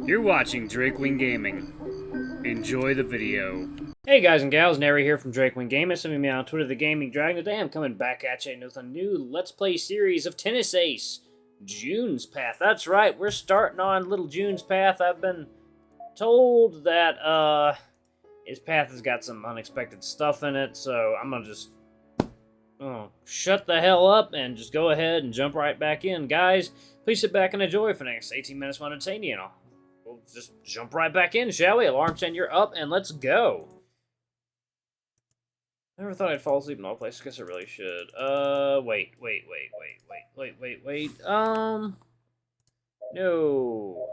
You're watching Drakewing Gaming. Enjoy the video. Hey guys and gals, Nary here from Drakewing Gaming. Some of me on Twitter, The Gaming Dragon. Today I'm coming back at you with a new Let's Play series of Tennis Ace. June's Path. That's right, we're starting on little June's Path. I've been told that, his path has got some unexpected stuff in it, so I'm gonna just shut the hell up and just go ahead and jump right back in. Guys, please sit back and enjoy for the next 18 minutes while entertaining you, and we'll just jump right back in, shall we? Alarm chain, you're up, and let's go. I never thought I'd fall asleep in all places. Guess I really should. Wait. No.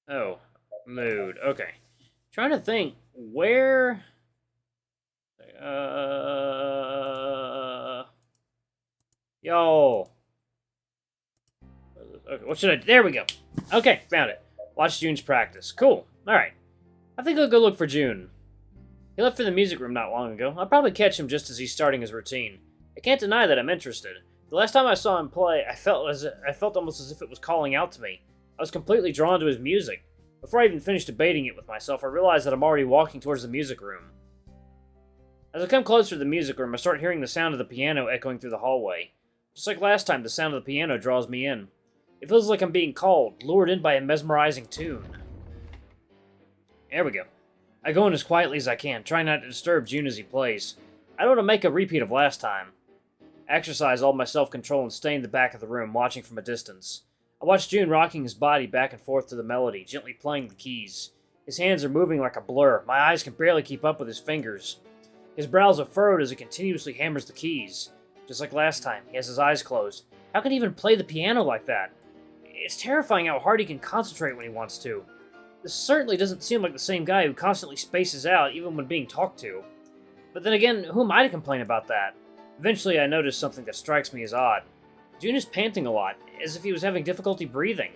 Oh, mood. Okay. Trying to think where. Yo. Okay, what should I do? There we go. Okay, found it. Watch June's practice. Cool. Alright. I think I'll go look for June. He left for the music room not long ago. I'll probably catch him just as he's starting his routine. I can't deny that I'm interested. The last time I saw him play, I felt almost as if it was calling out to me. I was completely drawn to his music. Before I even finished debating it with myself, I realized that I'm already walking towards the music room. As I come closer to the music room, I start hearing the sound of the piano echoing through the hallway. Just like last time, the sound of the piano draws me in. It feels like I'm being called, lured in by a mesmerizing tune. There we go. I go in as quietly as I can, trying not to disturb June as he plays. I don't want to make a repeat of last time. I exercise all my self-control and stay in the back of the room, watching from a distance. I watch June rocking his body back and forth to the melody, gently playing the keys. His hands are moving like a blur. My eyes can barely keep up with his fingers. His brows are furrowed as he continuously hammers the keys. Just like last time, he has his eyes closed. How can he even play the piano like that? It's terrifying how hard he can concentrate when he wants to. This certainly doesn't seem like the same guy who constantly spaces out even when being talked to. But then again, who am I to complain about that? Eventually I notice something that strikes me as odd. June is panting a lot, as if he was having difficulty breathing.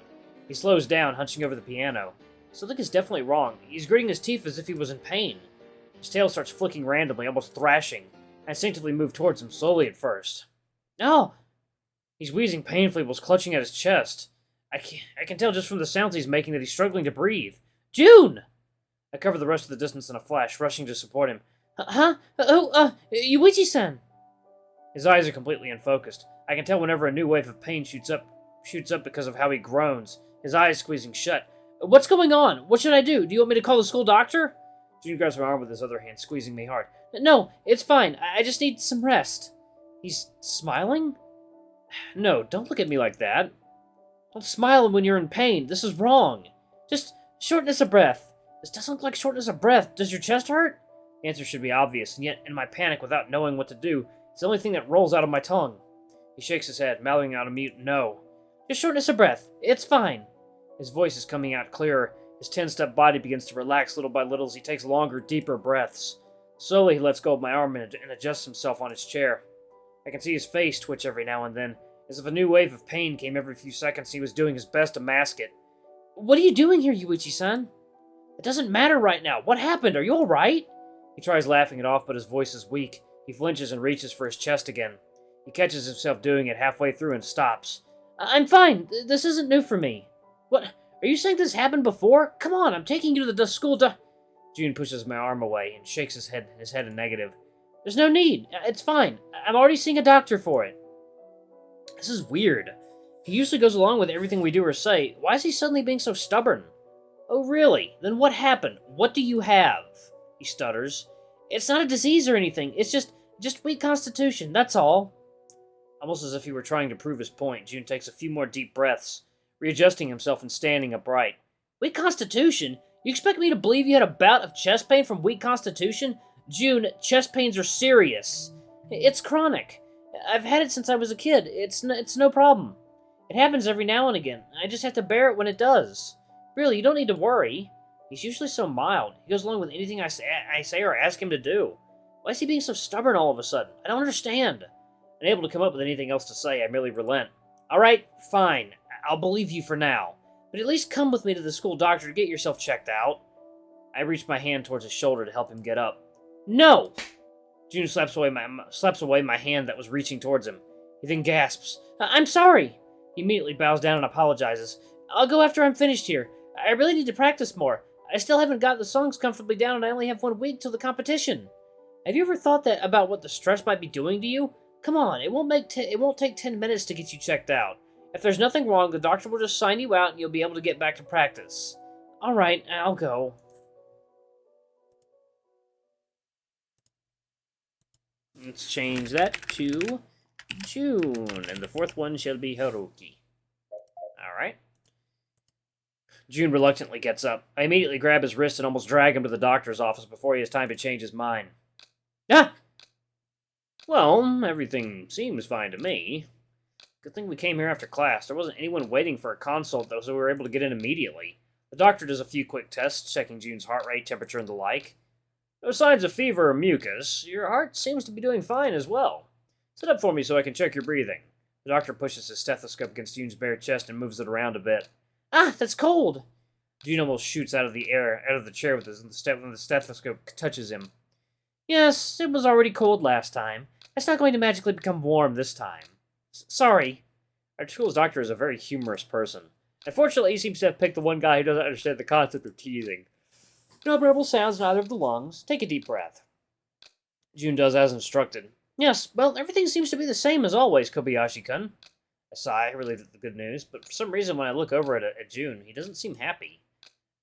He slows down, hunching over the piano. Something is definitely wrong. He's gritting his teeth as if he was in pain. His tail starts flicking randomly, almost thrashing. I instinctively move towards him, slowly at first. No! He's wheezing painfully whilst clutching at his chest. I can tell just from the sounds he's making that he's struggling to breathe. June! I cover the rest of the distance in a flash, rushing to support him. Huh? Yuichi-san! His eyes are completely unfocused. I can tell whenever a new wave of pain shoots up because of how he groans, his eyes squeezing shut. What's going on? What should I do? Do you want me to call the school doctor? June grabs my arm with his other hand, squeezing me hard. No, it's fine. I just need some rest. He's smiling? No, don't look at me like that. Don't smile when you're in pain. This is wrong. Just shortness of breath. This doesn't look like shortness of breath. Does your chest hurt? The answer should be obvious, and yet, in my panic, without knowing what to do, it's the only thing that rolls out of my tongue. He shakes his head, mouthing out a mute no. Just shortness of breath. It's fine. His voice is coming out clearer. His 10-step body begins to relax little by little as he takes longer, deeper breaths. Slowly, he lets go of my arm and adjusts himself on his chair. I can see his face twitch every now and then, as if a new wave of pain came every few seconds and he was doing his best to mask it. What are you doing here, Yuichi-san? It doesn't matter right now. What happened? Are you alright? He tries laughing it off, but his voice is weak. He flinches and reaches for his chest again. He catches himself doing it halfway through and stops. I'm fine. This isn't new for me. What? Are you saying this happened before? Come on, I'm taking you to the school June pushes my arm away and shakes his head in negative. There's no need. It's fine. I'm already seeing a doctor for it. This is weird. He usually goes along with everything we do or say. Why is he suddenly being so stubborn? Oh, really? Then what happened? What do you have? He stutters. It's not a disease or anything. It's just weak constitution, that's all. Almost as if he were trying to prove his point, June takes a few more deep breaths, readjusting himself and standing upright. Weak constitution? You expect me to believe you had a bout of chest pain from weak constitution? June, chest pains are serious. It's chronic. I've had it since I was a kid. It's no problem. It happens every now and again. I just have to bear it when it does. Really, you don't need to worry. He's usually so mild. He goes along with anything I say or ask him to do. Why is he being so stubborn all of a sudden? I don't understand. Unable to come up with anything else to say, I merely relent. Alright, fine. I'll believe you for now. But at least come with me to the school doctor to get yourself checked out. I reach my hand towards his shoulder to help him get up. No! June slaps away my hand that was reaching towards him. He then gasps, I'm sorry! He immediately bows down and apologizes. I'll go after I'm finished here. I really need to practice more. I still haven't got the songs comfortably down, and I only have 1 week till the competition. Have you ever thought that about what the stress might be doing to you? Come on, it won't take 10 minutes to get you checked out. If there's nothing wrong, the doctor will just sign you out and you'll be able to get back to practice. Alright, I'll go. Let's change that to June, and the fourth one shall be Haruki. Alright. June reluctantly gets up. I immediately grab his wrist and almost drag him to the doctor's office before he has time to change his mind. Ah! Well, everything seems fine to me. Good thing we came here after class. There wasn't anyone waiting for a consult, though, so we were able to get in immediately. The doctor does a few quick tests, checking June's heart rate, temperature, and the like. No signs of fever or mucus. Your heart seems to be doing fine as well. Sit up for me so I can check your breathing. The doctor pushes his stethoscope against June's bare chest and moves it around a bit. Ah, that's cold! June almost shoots out of the chair when the stethoscope touches him. Yes, it was already cold last time. It's not going to magically become warm this time. Sorry. Our school's doctor is a very humorous person. Unfortunately, he seems to have picked the one guy who doesn't understand the concept of teasing. No abnormal sounds in either of the lungs. Take a deep breath. June does as instructed. Yes, well, everything seems to be the same as always, Kobayashi-kun. I sigh, relieved at the good news, but for some reason when I look over at June, he doesn't seem happy.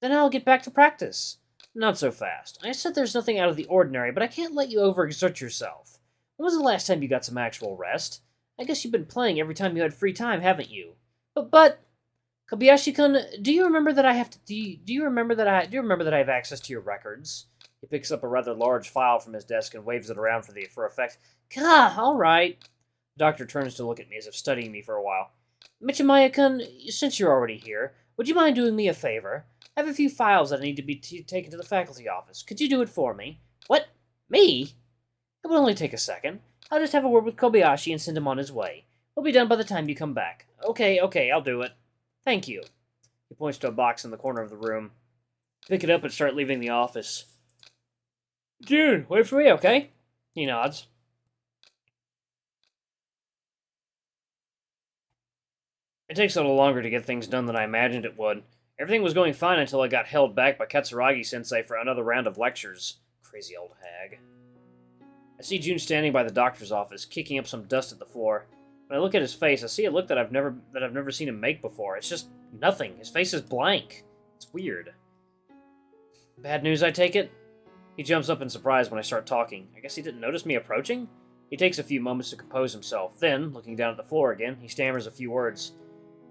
Then I'll get back to practice. Not so fast. I said there's nothing out of the ordinary, but I can't let you overexert yourself. When was the last time you got some actual rest? I guess you've been playing every time you had free time, haven't you? But Kobayashi-kun, do you remember that I have access to your records? He picks up a rather large file from his desk and waves it around for effect. Gah, all right. The doctor turns to look at me as if studying me for a while. Michimaya-kun, since you're already here, would you mind doing me a favor? I have a few files that need to be taken to the faculty office. Could you do it for me? What? Me? It will only take a second. I'll just have a word with Kobayashi and send him on his way. We'll be done by the time you come back. Okay, I'll do it. Thank you. He points to a box in the corner of the room. Pick it up and start leaving the office. June, wait for me, okay? He nods. It takes a little longer to get things done than I imagined it would. Everything was going fine until I got held back by Katsuragi-sensei for another round of lectures. Crazy old hag. I see June standing by the doctor's office, kicking up some dust at the floor. When I look at his face, I see a look that I've never seen him make before. It's just nothing. His face is blank. It's weird. Bad news, I take it? He jumps up in surprise when I start talking. I guess he didn't notice me approaching? He takes a few moments to compose himself. Then, looking down at the floor again, he stammers a few words.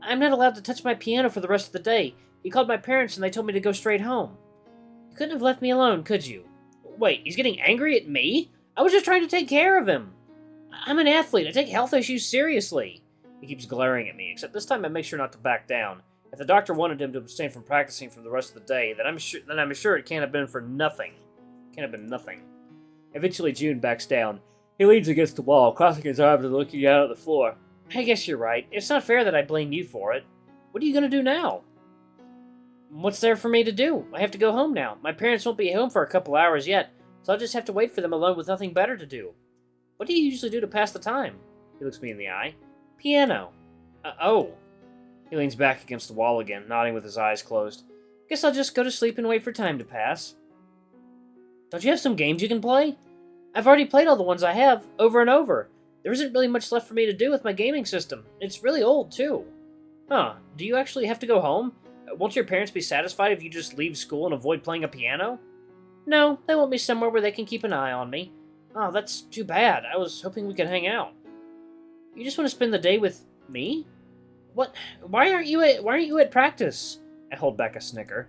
I'm not allowed to touch my piano for the rest of the day. He called my parents and they told me to go straight home. You couldn't have left me alone, could you? Wait, he's getting angry at me? I was just trying to take care of him. I'm an athlete. I take health issues seriously. He keeps glaring at me, except this time I make sure not to back down. If the doctor wanted him to abstain from practicing for the rest of the day, then I'm sure it can't have been for nothing. Can't have been nothing. Eventually, June backs down. He leans against the wall, crossing his arms and looking out at the floor. I guess you're right. It's not fair that I blame you for it. What are you going to do now? What's there for me to do? I have to go home now. My parents won't be home for a couple hours yet, so I'll just have to wait for them alone with nothing better to do. What do you usually do to pass the time? He looks me in the eye. Piano. Oh. He leans back against the wall again, nodding with his eyes closed. Guess I'll just go to sleep and wait for time to pass. Don't you have some games you can play? I've already played all the ones I have, over and over. There isn't really much left for me to do with my gaming system. It's really old, too. Huh, do you actually have to go home? Won't your parents be satisfied if you just leave school and avoid playing a piano? No, they want me somewhere where they can keep an eye on me. Oh, that's too bad. I was hoping we could hang out. You just want to spend the day with me? What? Why aren't you at practice? I hold back a snicker.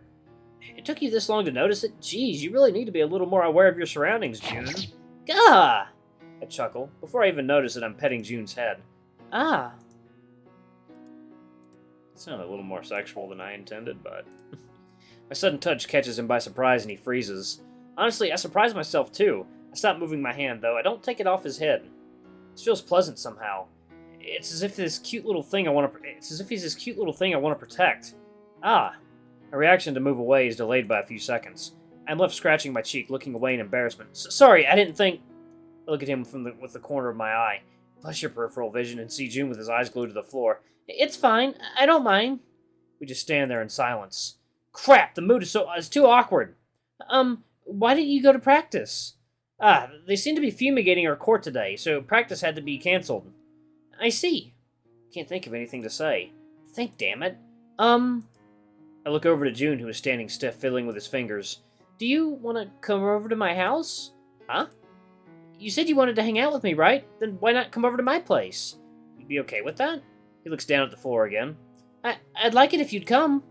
It took you this long to notice it? Geez, you really need to be a little more aware of your surroundings, June. Gah! I chuckle. Before I even notice it, I'm petting June's head. Ah. It sounded a little more sexual than I intended, but... My sudden touch catches him by surprise and he freezes. Honestly, I surprise myself too. I stop moving my hand, though. I don't take it off his head. This feels pleasant somehow. It's as if he's this cute little thing I want to protect. Ah. My reaction to move away is delayed by a few seconds. I'm left scratching my cheek, looking away in embarrassment. Sorry, I didn't think... I look at him with the corner of my eye. Bless your peripheral vision and see June with his eyes glued to the floor. It's fine. I don't mind. We just stand there in silence. Crap, the mood is too awkward. Why didn't you go to practice? They seem to be fumigating our court today, so practice had to be canceled. I see. Can't think of anything to say. Think, damn it. I look over to June, who is standing stiff, fiddling with his fingers. Do you want to come over to my house? Huh? You said you wanted to hang out with me, right? Then why not come over to my place? You'd be okay with that? He looks down at the floor again. I'd like it if you'd come.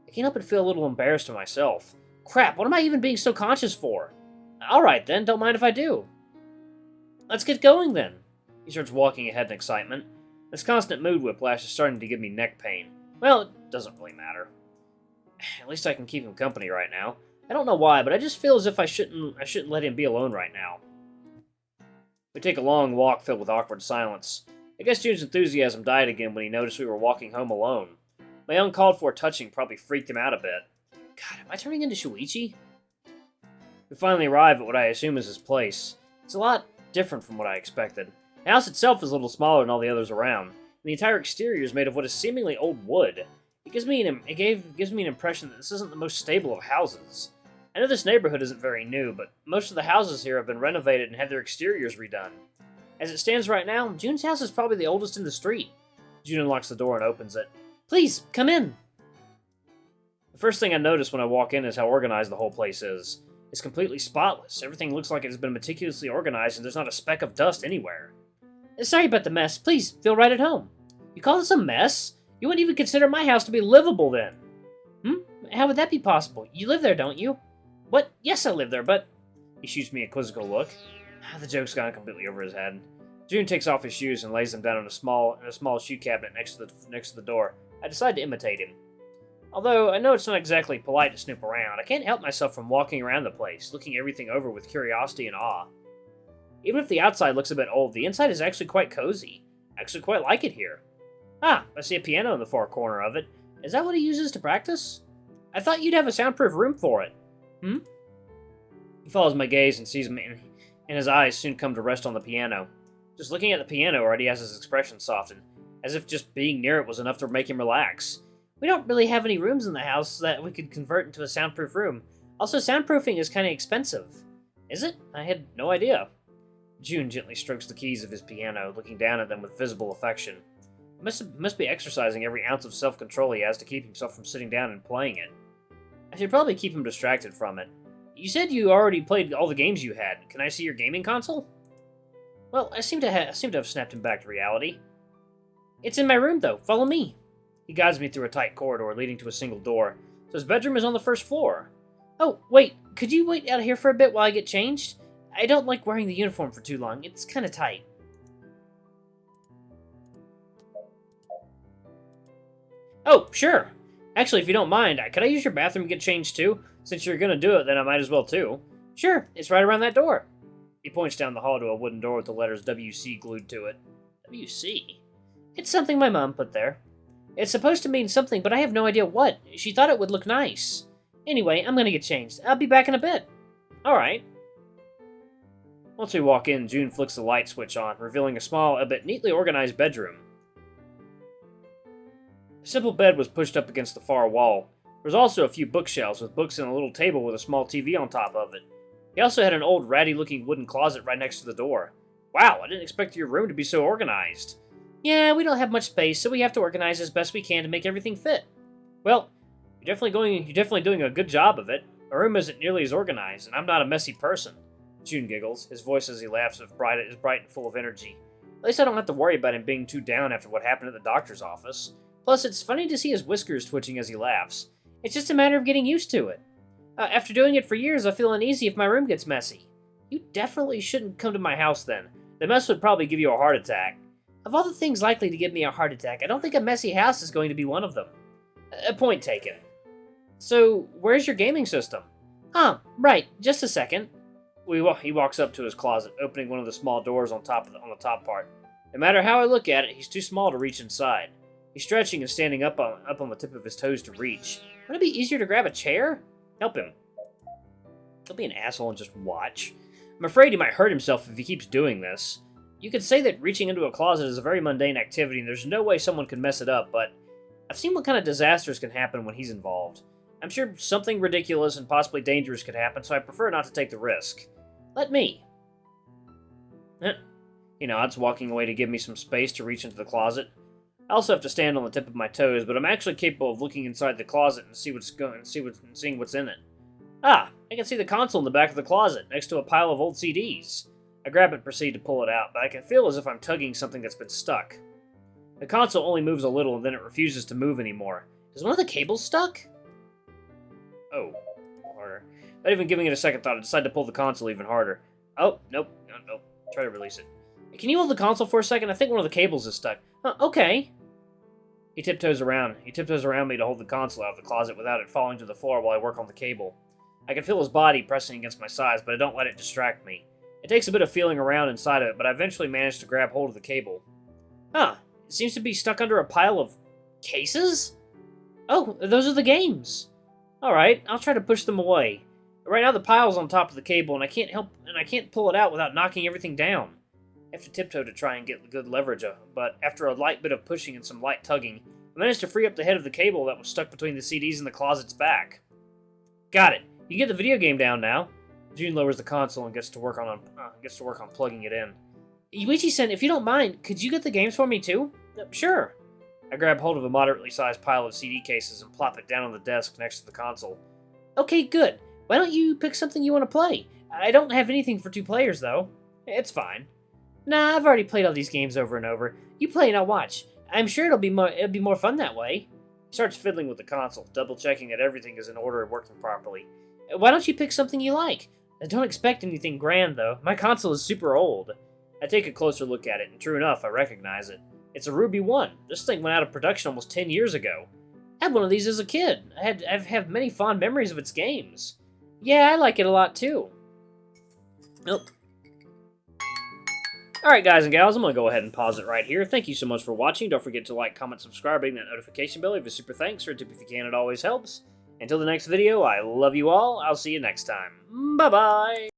I can't help but feel a little embarrassed of myself. Crap, what am I even being so conscious for? Alright then, don't mind if I do. Let's get going then. He starts walking ahead in excitement. This constant mood whiplash is starting to give me neck pain. Well, it doesn't really matter. At least I can keep him company right now. I don't know why, but I just feel as if I shouldn't let him be alone right now. We take a long walk filled with awkward silence. I guess June's enthusiasm died again when he noticed we were walking home alone. My uncalled-for touching probably freaked him out a bit. God, am I turning into Shuichi? We finally arrive at what I assume is his place. It's a lot different from what I expected. The house itself is a little smaller than all the others around, and the entire exterior is made of what is seemingly old wood. It gives me an impression that this isn't the most stable of houses. I know this neighborhood isn't very new, but most of the houses here have been renovated and had their exteriors redone. As it stands right now, June's house is probably the oldest in the street. June unlocks the door and opens it. Please, come in! The first thing I notice when I walk in is how organized the whole place is. It's completely spotless. Everything looks like it has been meticulously organized and there's not a speck of dust anywhere. Sorry about the mess. Please, feel right at home. You call this a mess? You wouldn't even consider my house to be livable then. How would that be possible? You live there, don't you? What? Yes, I live there, but... He shoots me a quizzical look. The joke's gone completely over his head. June takes off his shoes and lays them down in a small shoe cabinet next to the door. I decide to imitate him. Although I know it's not exactly polite to snoop around, I can't help myself from walking around the place, looking everything over with curiosity and awe. Even if the outside looks a bit old, the inside is actually quite cozy. I actually quite like it here. I see a piano in the far corner of it. Is that what he uses to practice? I thought you'd have a soundproof room for it. He follows my gaze and sees me, and his eyes soon come to rest on the piano. Just looking at the piano already has his expression soften, as if just being near it was enough to make him relax. We don't really have any rooms in the house that we could convert into a soundproof room. Also, soundproofing is kind of expensive. Is it? I had no idea. June gently strokes the keys of his piano, looking down at them with visible affection. He must be exercising every ounce of self-control he has to keep himself from sitting down and playing it. I should probably keep him distracted from it. You said you already played all the games you had. Can I see your gaming console? Well, I seem to have snapped him back to reality. It's in my room, though. Follow me. He guides me through a tight corridor leading to a single door, so his bedroom is on the first floor. Oh, wait. Could you wait out here for a bit while I get changed? I don't like wearing the uniform for too long. It's kind of tight. Oh, sure. Actually, if you don't mind, could I use your bathroom and get changed too? Since you're gonna do it, then I might as well too. Sure, it's right around that door. He points down the hall to a wooden door with the letters WC glued to it. WC? It's something my mom put there. It's supposed to mean something, but I have no idea what. She thought it would look nice. Anyway, I'm gonna get changed. I'll be back in a bit. Alright. Once we walk in, June flicks the light switch on, revealing a small, but neatly organized bedroom. A simple bed was pushed up against the far wall. There was also a few bookshelves with books and a little table with a small TV on top of it. He also had an old ratty-looking wooden closet right next to the door. Wow, I didn't expect your room to be so organized. Yeah, we don't have much space, so we have to organize as best we can to make everything fit. Well, you're definitely doing a good job of it. My room isn't nearly as organized, and I'm not a messy person. June giggles. His voice as he laughs is bright and full of energy. At least I don't have to worry about him being too down after what happened at the doctor's office. Plus, it's funny to see his whiskers twitching as he laughs. It's just a matter of getting used to it. After doing it for years, I feel uneasy if my room gets messy. You definitely shouldn't come to my house then. The mess would probably give you a heart attack. Of all the things likely to give me a heart attack, I don't think a messy house is going to be one of them. Point taken. So, where's your gaming system? Right, just a second. He walks up to his closet, opening one of the small doors on the top part. No matter how I look at it, he's too small to reach inside. He's stretching and standing up on the tip of his toes to reach. Wouldn't it be easier to grab a chair? Help him. He'll be an asshole and just watch. I'm afraid he might hurt himself if he keeps doing this. You could say that reaching into a closet is a very mundane activity and there's no way someone could mess it up, but I've seen what kind of disasters can happen when he's involved. I'm sure something ridiculous and possibly dangerous could happen, so I prefer not to take the risk. Let me. He nods, walking away to give me some space to reach into the closet. I also have to stand on the tip of my toes, but I'm actually capable of looking inside the closet and seeing what's in it. Ah, I can see the console in the back of the closet, next to a pile of old CDs. I grab it and proceed to pull it out, but I can feel as if I'm tugging something that's been stuck. The console only moves a little, and then it refuses to move anymore. Is one of the cables stuck? Oh, harder. Not even giving it a second thought, I decide to pull the console even harder. Oh, nope. Try to release it. Can you hold the console for a second? I think one of the cables is stuck. Okay. He tiptoes around me to hold the console out of the closet without it falling to the floor while I work on the cable. I can feel his body pressing against my sides, but I don't let it distract me. It takes a bit of feeling around inside of it, but I eventually manage to grab hold of the cable. Huh. It seems to be stuck under a pile of cases? Oh, those are the games. Alright, I'll try to push them away. Right now the pile's on top of the cable, and I can't pull it out without knocking everything down. I have to tiptoe to try and get good leverage, but after a light bit of pushing and some light tugging, I managed to free up the head of the cable that was stuck between the CDs and the closet's back. Got it. You get the video game down now. June lowers the console and gets to work on plugging it in. Yuichi-san, if you don't mind, could you get the games for me too? Sure. I grab hold of a moderately sized pile of CD cases and plop it down on the desk next to the console. Okay, good. Why don't you pick something you want to play? I don't have anything for 2 players, though. It's fine. Nah, I've already played all these games over and over. You play and I'll watch. I'm sure it'll be more fun that way. He starts fiddling with the console, double-checking that everything is in order and working properly. Why don't you pick something you like? I don't expect anything grand, though. My console is super old. I take a closer look at it, and true enough, I recognize it. It's a Ruby 1. This thing went out of production almost 10 years ago. I had one of these as a kid. I have many fond memories of its games. Yeah, I like it a lot, too. Nope. Alright, guys and gals, I'm going to go ahead and pause it right here. Thank you so much for watching. Don't forget to like, comment, subscribe, ring that notification bell. Leave a super thanks or a tip if you can. It always helps. Until the next video, I love you all. I'll see you next time. Bye-bye.